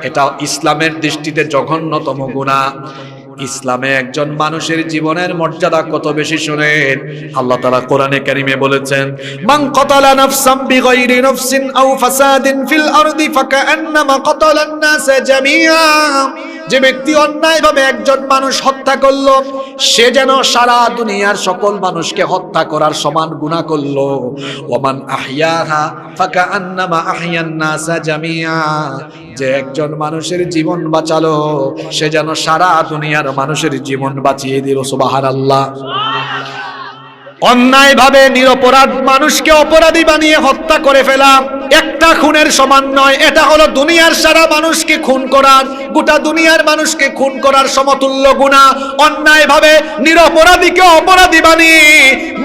এটা ইসলামের দৃষ্টিতে জঘন্যতম গুনাহ। ইসলামে একজন মানুষের জীবনের মর্যাদা কত বেশি শুনেন। আল্লাহ তাআলা কোরআনে কারীমে বলেছেন, মান কাতালা নাফসান বিগাইরি নাফসিন আও ফাসাদিন ফিল আরদি ফাকান্নামা কাতালান নাস জামিআ। যে ব্যক্তি অন্যায়ভাবে একজন মানুষ হত্যা করলো, সে যেন সারা দুনিয়ার সকল মানুষকে হত্যা করার সমান গুনাহ করলো। ওয়ামান আহইয়াহা ফাকান্নামা আহইয়ান নাস জামিআ। যে একজন মানুষের জীবন বাঁচালো, সে যেন সারা দুনিয়ার মানুষের জীবন বাঁচিয়ে দিল। সুবহানাল্লাহ। অন্যায় ভাবে নিরপরাধ মানুষকে অপরাধী বানিয়ে হত্যা করে ফেলা একটা খুনের সমান নয়। এটা হলো দুনিয়ার সারা মানুষকে খুন করার, গোটা দুনিয়ার মানুষকে খুন করার সমতুল্য গুনাহ। অন্যায় ভাবে নিরপরাধীকে অপরাধী বানিয়ে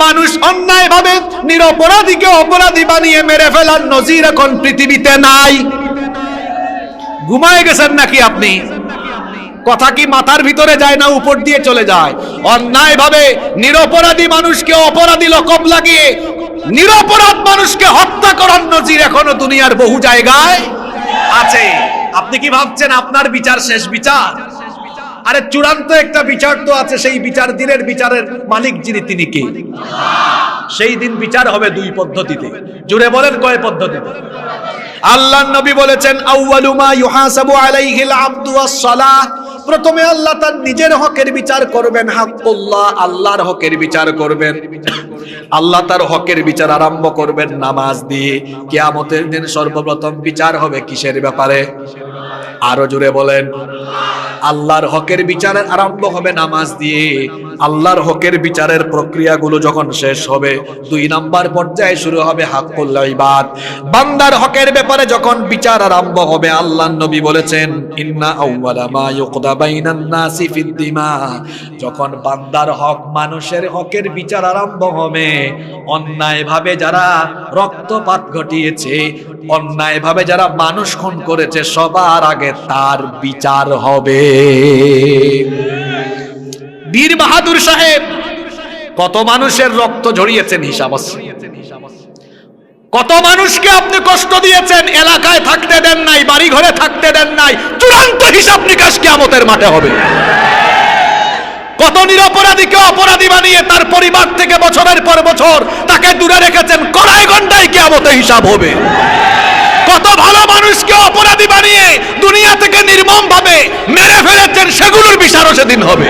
মানুষ অন্যায় ভাবে নিরপরাধীকে অপরাধী বানিয়ে মেরে ফেলার নজির এখন পৃথিবীতে নাই। ঘুমায় গেছেন নাকি আপনি? কথা কি মাথার ভিতরে যায় না উপর দিয়ে চলে যায়? অন্যায় ভাবে নিরপরাধী মানুষকে অপরাধী লকব লাগিয়ে নিরপরাধ মানুষকে হত্যা করার নজির এখনো দুনিয়ার বহু জায়গায় আছে। আপনি কি ভাবছেন আপনার বিচার শেষ বিচার? আরে চূড়ান্ত একটা বিচার তো আছে। সেই বিচার দিনের বিচারের মালিক যিনি, তিনি কে? সেই দিন বিচার হবে দুই পদ্ধতিতে। জুড়ে বলেন কয় পদ্ধতিতে? আল্লাহর নবী বলেছেন, আউয়ালু মা ইউহাসাবু আলাইহিল আবদু ওয়াস-সালাহ। প্রথমে আল্লাহ তার নিজের হকের বিচার করবেন, হাক্কুল্লাহ, আল্লাহর হকের বিচার করবেন। আল্লাহ তার হকের বিচার আরম্ভ করবেন নামাজ দিয়ে। কিয়ামতের দিন সর্বপ্রথম বিচার হবে কিসের ব্যাপারে? আরো জোরে বলেন। আল্লাহর হকের বিচারের আরম্ভ হবে নামাজ দিয়ে। আল্লাহর হকের বিচারের প্রক্রিয়াগুলো যখন শেষ হবে, দুই নাম্বার পর্যায়ে শুরু হবে হাক্কুল ইবাদ। বান্দার হকের ব্যাপারে যখন বিচার আরম্ভ হবে, আল্লাহর নবী বলেছেন, ইন্না আউওয়ালা মা ইউকদা বাইনান নাসি ফিদ দিমা। যখন বান্দার হক, মানুষের হকের বিচার আরম্ভ হবে, অন্যায়ভাবে যারা রক্তপাত ঘটিয়েছে, অন্যায়ভাবে যারা মানুষ খুন করেছে, সবার আগে তার বিচার হবে। বীর বাহাদুর সাহেব কত মানুষের রক্ত ঝরিয়েছেন হিসাব আছে। কত মানুষকে আপনি কষ্ট দিয়েছেন, এলাকায় থাকতে দেন নাই, বাড়ি ঘরে থাকতে দেন নাই। চূড়ান্ত হিসাব নিকাশ কিয়ামতের মাঠে হবে। কত নিরপরাধীকে অপরাধী বানিয়ে তার পরিবার থেকে বছরের পর বছর তাকে দূরে রেখেছেন, কড়াই গন্ডায় কিয়ামতে হিসাব হবে। কত ভালো মানুষকে অপরাধী বানিয়ে দুনিয়া থেকে নির্মম ভাবে মেরে ফেলেছেন, সেগুলোর বিচারও সেদিন হবে।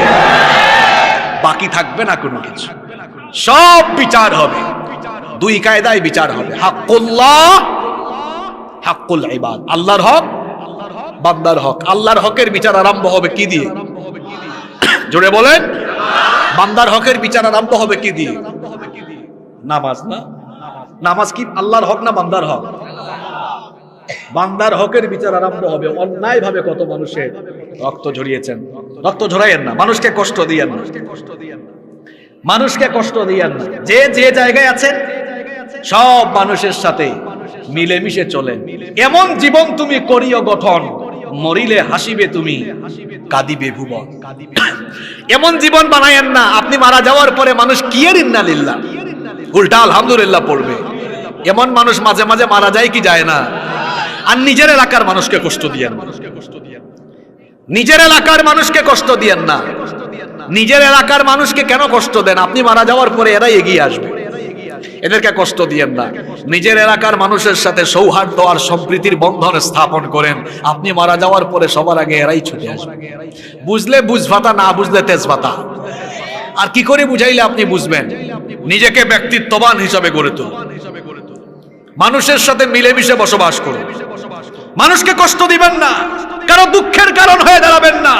বাকি থাকবে না কোনো কিছু, সব বিচার হবে। দুই কায়দায় বিচার হবে, হাক্কুল্লাহ, হাক্কুল ইবাদ। আল্লাহর হক, বান্দার হক। আল্লাহর হকের বিচার আরম্ভ হবে কি দিয়ে? জোরে বলেন। বান্দার হকের বিচার আরম্ভ হবে কি দিয়ে? নামাজ না? নামাজ কি আল্লাহর হক না বান্দার হক? বান্দার হকের বিচার আরম্ভ হবে। অন্যায় ভাবে কত মানুষের রক্ত ঝরিয়েছেন। রক্ত ঝরাইয়েন না, মানুষকে কষ্ট দিয়েন না, মানুষকে কষ্ট দিয়েন না। যে যে জায়গায় আছেন সব মানুষের সাথে মিলেমিশে চলেন। এমন জীবন তুমি করিও গঠন, মরিলে হাসিবে তুমি, কাঁদিবে ভুবন। এমন জীবন বানায়েন না আপনি মারা যাওয়ার পরে মানুষ কিয়ের ইন্না লিল্লাহ, উল্টা আলহামদুলিল্লাহ পড়বে। এমন মানুষ মাঝে মাঝে মারা যায় কি যায় না? আর নিজের এলাকার মানুষকে কষ্ট দিয়েন না, নিজের এলাকার মানুষকে কষ্ট দিয়েন না। নিজের এলাকার মানুষকে কেন কষ্ট দেন? আপনি মারা যাওয়ার পরে এরাই এগিয়ে আসবে, এদেরকে কষ্ট দিয়েন না। নিজের এলাকার মানুষের সাথে সৌহার্দ্য আর সম্প্রীতির বন্ধন স্থাপন করেন। আপনি মারা যাওয়ার পরে সবার আগে এরাই ছুটে আসবে। বুঝলে বুঝভাতা, না বুঝলে তেজভাতা। আর কি করে বুঝাইলে আপনি বুঝবেন? নিজেকে ব্যক্তিত্ববান হিসাবে গড়ে তুলুন, মানুষের সাথে মিলেমিশে বসবাস করুন। মানুষকে কষ্ট দিবেন না, কারো দুঃখের কারণ হয়ে দাঁড়াবেন না,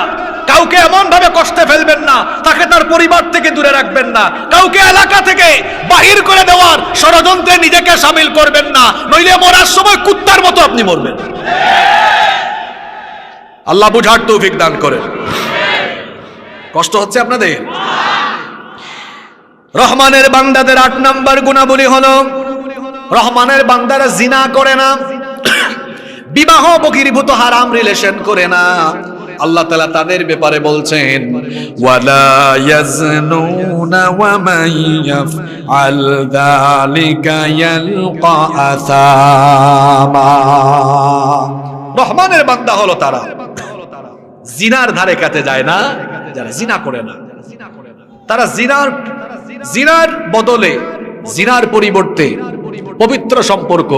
কাউকে এমন ভাবে কষ্টে ফেলবেন না তাকে তার পরিবার থেকে দূরে রাখবেন না, কাউকে এলাকা থেকে বাহির করে দেওয়ার ষড়যন্ত্রে নিজেকে সামিল করবেন না, নইলে মরার সময় কুত্তার মতো আপনি মরবেন। আল্লাহ বুঝার তৌফিক দান করেন। কষ্ট হচ্ছে আপনাদের? রহমানের বান্দাদের 8 নাম্বার গুণাবলী হলো রহমানের বান্দারা জিনা করে না, বিবাহ বহির্ভূত হারাম রিলেশন করে না। আল্লাহ তাআলা তাদের ব্যাপারে বলছেন ওয়ালা ইয়াজনুনা ওয়া মান ইয়াফআল যালিকা ইয়ালকা আসামা। রহমানের বান্দা হলো তারা জিনার ধারে কাছে যায় না, যারা জিনা করে না। তারা জিনার বদলে, জিনার পরিবর্তে পবিত্র সম্পর্ক,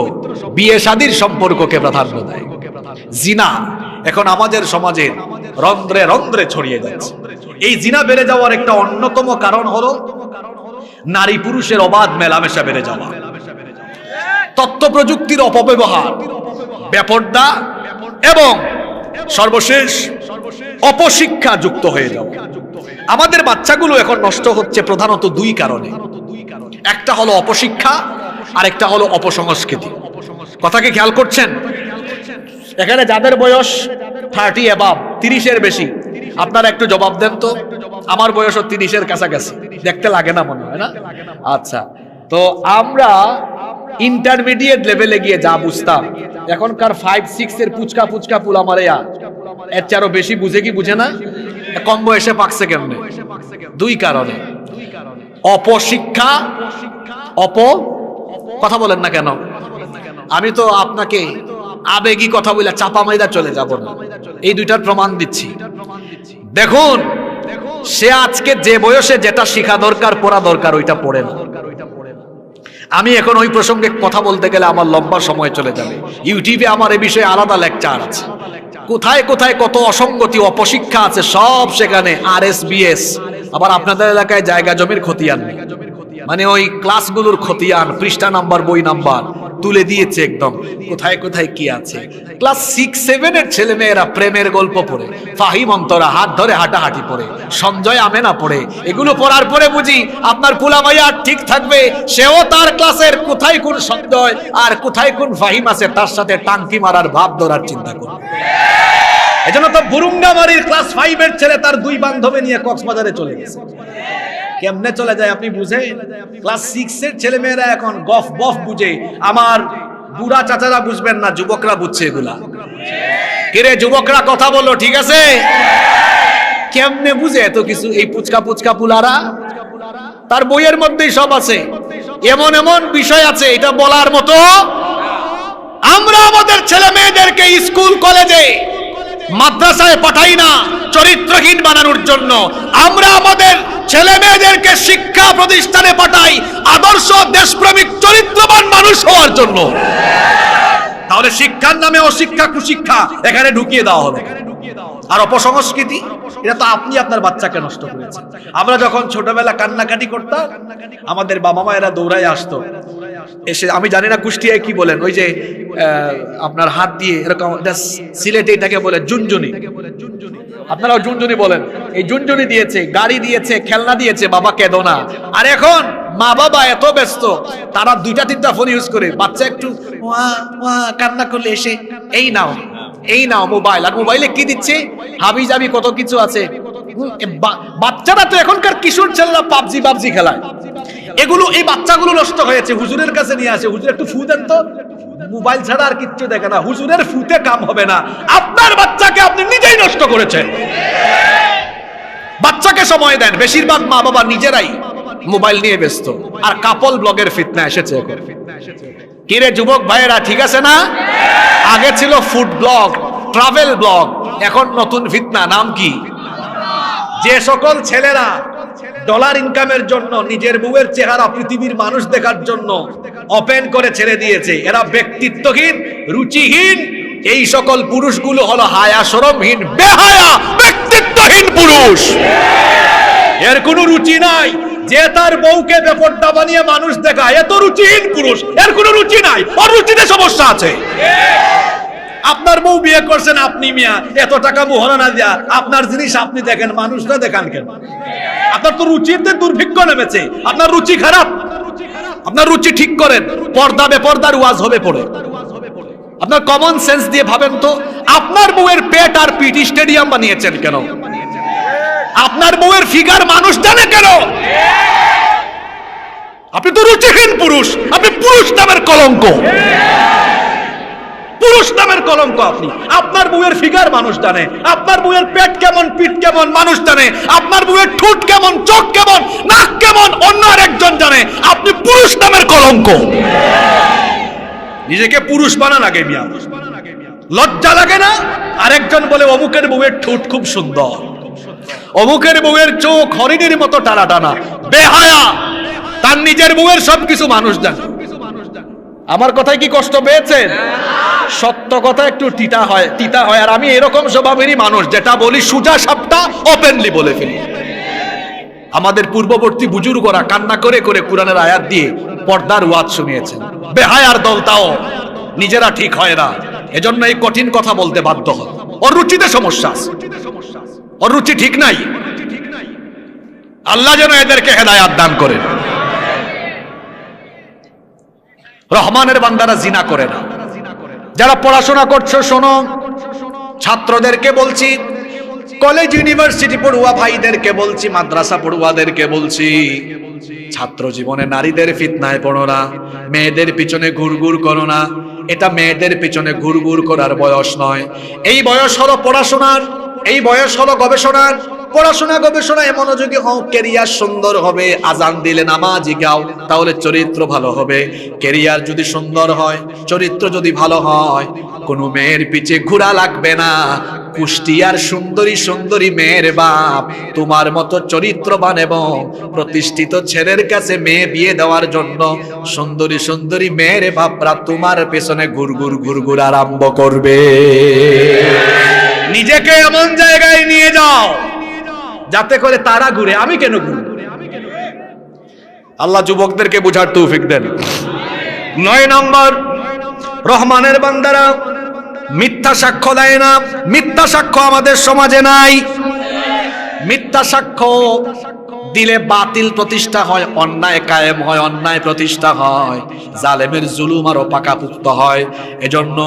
বিয়ে শাদীর সম্পর্ককে প্রাধান্য দেয়। জিনা এখন আমাদের সমাজে রন্ধ্রে রন্ধ্রে ছড়িয়ে যাচ্ছে। এই জিনা বেড়ে যাওয়ার একটা অন্যতম কারণ হলো নারী পুরুষের অবাধ মেলামেশা বেড়ে যাওয়া, তথ্য প্রযুক্তির অপব্যবহার, বেপরদা এবং সর্বশেষ অপশিক্ষা যুক্ত হয়ে যাওয়া। আমাদের বাচ্চাগুলো এখন নষ্ট হচ্ছে প্রধানত 2 কারণে। একটা হলো অপশিক্ষা, আর একটা হলো অপসংস্কৃতি। কথাকে খেয়াল করছেন? এখানে যাদের বয়স 30 অ্যাবাভ, 30-এর বেশি, আপনারা একটু জবাব দেন তো। আমার বয়সও 30-এর কাছাকাছি, দেখতে লাগে না মনে হয় না? আচ্ছা, তো আমরা ইন্টারমিডিয়েট লেভেলে গিয়ে যা বুঝতাম, এখনকার 5-6 এর পুচকা পুলা মারে এর চেয়ে আরো বেশি বুঝে কি বুঝে না? কম বয়সে পাকছে কেমনে? 2 কারণে। অপশিক্ষা, কথা বলেন না কেন? আমি তো আপনাকে আবেগী কথা বলে চাপা মাইদা চলে যাব না, এই 2টার প্রমাণ দিচ্ছি। দেখুন, সে আজকে যে বয়সে যেটা শিখা দরকার, পড়া দরকার, ওইটা পড়ে না। আমি এখন ওই প্রসঙ্গে কথা বলতে গেলে আমার লম্বা সময় চলে যাবে। ইউটিউবে আমার এই বিষয়ে আলাদা লেকচার আছে। কোথায় কোথায় কত অসঙ্গতি, অপশিক্ষা আছে, সব সেখানে RSBS। আবার আপনাদের এলাকায় জায়গা জমির খতিয়ান নেই, মানে ওই ক্লাসগুলোর খতিয়ান, পৃষ্ঠা নাম্বার, বই নাম্বার তুলে দিয়েছে একদম, কোথায় কোথায় কি আছে। ক্লাস 6-7 এর ছেলে মেয়েরা প্রেমের গল্প পড়ে, ফাহিম অন্তরা হাত ধরে হাঁটাহাঁটি পড়ে, সঞ্জয় আমেনা পড়ে। এগুলো পড়ার পরে বুঝি আপনার পুলা ভাইয়া ঠিক থাকবে, সেও তার ক্লাসের কোথায় কোন সঞ্জয় আর কোথায় কোন ফাহিম আছে তার সাথে টাঙ্কি মারার ভাব ধরার চিন্তা করবে। এজন্য তো বুরুঙ্গামারির ক্লাস 5 এর ছেলে তার 2 বান্ধবী নিয়ে কক্সবাজারে চলে গেছে। কেমনে চলে যায় আপনি বুঝে? ক্লাস 6 এর ছেলে মেয়েরা এখন গফ বফ বুঝে, আমার বুড়া চাচারা বুঝবেন না, যুবকরা বুঝছে এগুলা। কিরে যুবকরা কথা বলো, ঠিক আছে? কেমনে বুঝে এত কিছু এই পুচকা পুলারা? তার বইয়ের মধ্যেই সব আছে, এমন এমন বিষয় আছে এটা বলার মতো। আমরা আমাদের ছেলে মেয়েদেরকে স্কুল কলেজে মাদ্রাসায় পাঠাই না চরিত্রহীন বানানোর জন্য, আমরা আমাদের ছেলে মেয়েদেরকে শিক্ষা প্রতিষ্ঠানে পাঠাই আদর্শ দেশপ্রেমিক চরিত্রবান মানুষ হওয়ার জন্য। তাহলে শিক্ষার নামে অশিক্ষা, কুশিক্ষা এখানে ঢুকিয়ে দেওয়া হবে। আর অপসংস্কৃতি, এটা তো আপনি আপনার বাচ্চাকে নষ্ট করেছেন। আমরা যখন ছোটবেলা কান্নাকাটি করতাম, আমাদের বাবা মায়েরা দৌড়ায় আসতো, এসে, আমি জানি না কুষ্টিয়ায় কি বলেন, ওই যে আপনার হাত দিয়ে এরকম, সিলেটে এটাকে বলে জুনজুনি, আপনারাও জুনজুনি বলেন। এই জুনজুনি দিয়েছে, গাড়ি দিয়েছে, খেলনা দিয়েছে, বাবা কেঁদো না। আর এখন মা বাবা এত ব্যস্ত, তারা 2টা-3টা ফোন ইউজ করে, বাচ্চা একটু কান্না করলে এসে এই নাও মোবাইল। আর মোবাইলে কি দিচ্ছে? হাবি জাবি কত কিছু আছে। বাচ্চারা তো এখনকার কিশোর ছেলেরা পাবজি খেলায়। এগুলো, এই বাচ্চাগুলো নষ্ট হয়েছে, হুজুরের কাছে নিয়ে আসে, হুজুর একটু ফু দেন তো। মোবাইল ছাড়া আর কিচ্ছু দেখে না, হুজুরের ফুতে কাম হবে না। আপনার বাচ্চাকে আপনি নিজেই নষ্ট করেছেন। বাচ্চাকে সময় দেন। বেশিরভাগ মা বাবা নিজেরাই মোবাইল নিয়ে ব্যস্ত। আর কাপল ব্লগের ফিতনা এসেছে। কিরে যুবক ভাইয়েরা, ঠিক আছে না? আগে ছিল ফুড ব্লগ, ট্রাভেল ব্লগ, এখন নতুন ফিতনা, নাম কি? যে সকল ছেলেরা ডলার ইনকামের জন্য নিজের বউয়ের চেহারা পৃথিবীর মানুষ দেখার জন্য ওপেন করে ছেড়ে দিয়েছে, এরা ব্যক্তিত্বহীন, রুচিহীন। এই সকল পুরুষগুলো হলো হায়া শরমহীন, বেহায়া, ব্যক্তিত্বহীন পুরুষ। এর কোনো রুচি নাই। যে তার বউকে বেপরদা বানিয়ে মানুষ দেখায়, এত রুচিহীন পুরুষ, এর কোনো রুচি নাই, ওর রুচিতে সমস্যা আছে। আপনার বউ বিয়ে করছেন আপনি, মিয়া এত টাকা মোহরানা দিয়া আপনার জিনিস আপনি দেখেন, মানুষরা দেখান কেন? আপনার তো রুচিতে দুর্ভিক্ষ নেমেছে, আপনার রুচি খারাপ। আপনার রুচি ঠিক করেন, পর্দা বেপর্দার ওয়াজ হবে পড়ে। আপনার কমন সেন্স দিয়ে ভাবেন তো, আপনার বউয়ের পেট আর পিঠ স্টেডিয়াম বানিয়েছেন কেন? আপনার বউয়ের ফিগার মানুষ জানে কেন? আপনি তো রুচিহীন পুরুষ, আপনি পুরুষ নামের কলঙ্ক, পুরুষ নামের কলঙ্ক আপনি। আপনার বউয়ের ফিগার মানুষ জানে, আপনার বউয়ের পেট কেমন পিঠ কেমন মানুষ জানে, আপনার বউয়ের ঠোঁট কেমন চোখ কেমন নাক কেমন অন্য আরেকজন জানে। আপনি পুরুষ নামের কলঙ্ক। নিজেকে পুরুষ বানান আগে মিয়া, লজ্জা লাগে না? আরেকজন বলে অমুকের বউয়ের ঠোঁট খুব সুন্দর, অমুকের বউয়ের চোখ হরিণের মতো টানা টানা। বেহায়া, তার নিজের বউয়ের সবকিছু মানুষ জানে। আমার কথায় কি কষ্ট পেয়েছেন? সত্য কথা একটু তিতা হয়। আর আমি এরকম স্বভাবেরই মানুষ, যেটা বলি সোজা সাপটা ওপেনলি বলে ফেলি। আমাদের পূর্ববর্তী বুজুর্গরা কান্না করে করে কোরআনের আয়াত দিয়ে পর্দার ওয়াজ শুনিয়েছেন। বেহায়ার দলটাও নিজেরা ঠিক হয় না, এজন্য এই কঠিন কথা বলতে বাধ্য হয়। ওর রুচিতে সমস্যা আছে, ওর রুচি ঠিক নাই। আল্লাহ যেন এদেরকে হেদায়াত দান করেন। রহমানের বান্দারা জিনা করে না। যারা পড়াশোনা করছো শোনো, ছাত্রদেরকে বলছি, কলেজ ইউনিভার্সিটি পড়ুয়া ভাইদেরকে বলছি, মাদ্রাসা পড়ুয়াদেরকে বলছি, ছাত্র জীবনে নারীদের ফিতনায় পড়ো না, মেয়েদের পিছনে ঘুরঘুর করো না। এটা মেয়েদের পিছনে ঘুরঘুর করার বয়স নয়। এই বয়স হলো পড়াশোনার, এই বয়স হলো গবেষণার। পড়াশোনা গবেষণায় মনোযোগী হও, ক্যারিয়ার সুন্দর হবে। আজান দিলে নামাজি গাও, তাহলে চরিত্র ভালো হবে। ক্যারিয়ার যদি সুন্দর হয়, চরিত্র যদি ভালো হয়, কোনো মেয়ের পিছে ঘোরা লাগবে না। কুষ্টিয়ার সুন্দরী সুন্দরী মেয়ের বাপ তোমার মতো চরিত্রবান এবং প্রতিষ্ঠিত ছেলের কাছে মেয়ে বিয়ে দেওয়ার জন্য সুন্দরী সুন্দরী মেয়ের বাপরা তোমার পেছনে ঘুরঘুর আরম্ভ করবে। নিজেকে এমন জায়গায় নিয়ে যাও যাতে করে তারা ঘুরে, আমি কেন ঘুরব? আল্লাহ যুবকদেরকে বুঝার তৌফিক দেন। 9 নম্বর, রহমানের বান্দারা মিথ্যা সাক্ষ্য দেয় না। মিথ্যা সাক্ষ্য আমাদের সমাজে নাই। মিথ্যা সাক্ষ্য দিলে বাতিল প্রতিষ্ঠা হয়, অন্যায় কায়েম হয়, অন্যায় প্রতিষ্ঠা হয়, জালেমের জুলুম আরো পাকাপোক্ত হয়। এজন্য